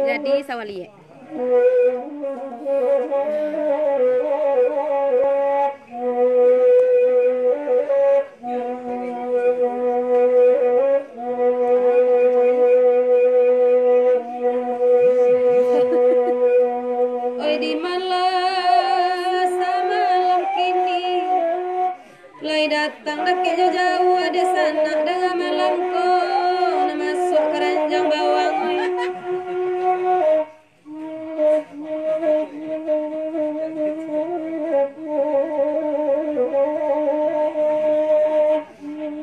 Jadi sawalie. Oi di malam semalam kini mulai datang daki jauh ada sanak dengan malamku na masuk keranjang bawang.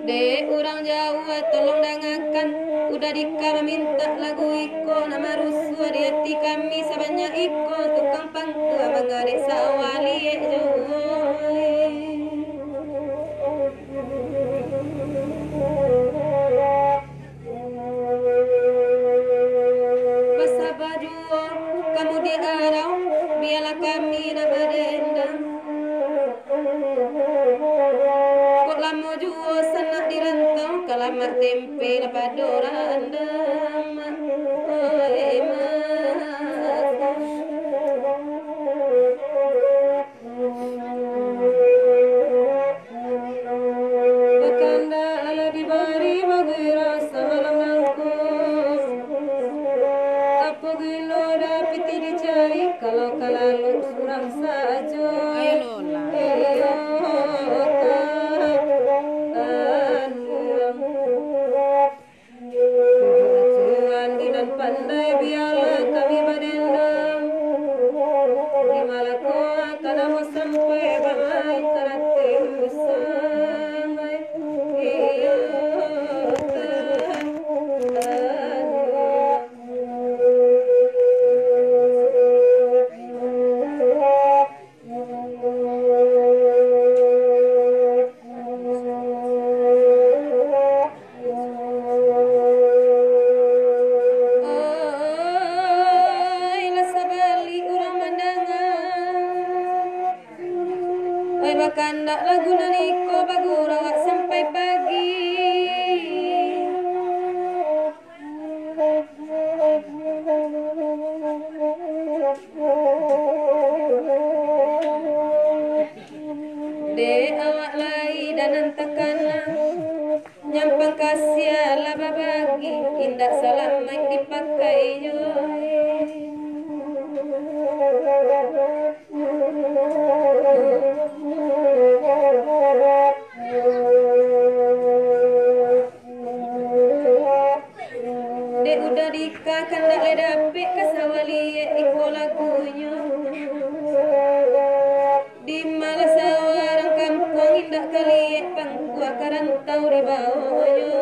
Dek orang Jawa tolong dengarkan udah dikala minta lagu iko nama rusuh di hati kami sebanyak iko tukang pangku mengadik sawali Basa baduo kamu di arau biarlah kami nak berdendam. Kok lama juo sanak dirantau kalamak tempe dapat dorandam. Bakanda ala di bari bagi rasa malam nangku. Apa gilo dapat dicari kalau kalalu surang saja. Ayo Lola. Pandai biarlah kami berdendam di malako akan mau sampai balai karate sampai iya Bakanda lagu naliko bagurawak sampai pagi. De awak lai dan antakana nyampang kasih laba bagi indah salam main dipakai yo. Dek udah dikakan dak le dapik kasawali iko lagunya. Di malas orang kampung indak kali pangku akaran tau di bawahnya.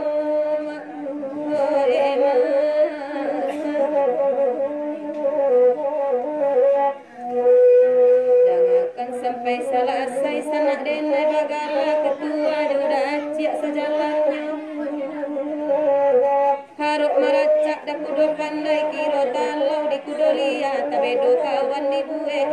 Jangankan sampai selesai sanak denai bagala ketua udah ciak sejalannya. Haruk maracak dak kudo pandai kiro talau di kudo liat tabedo kawan di bueh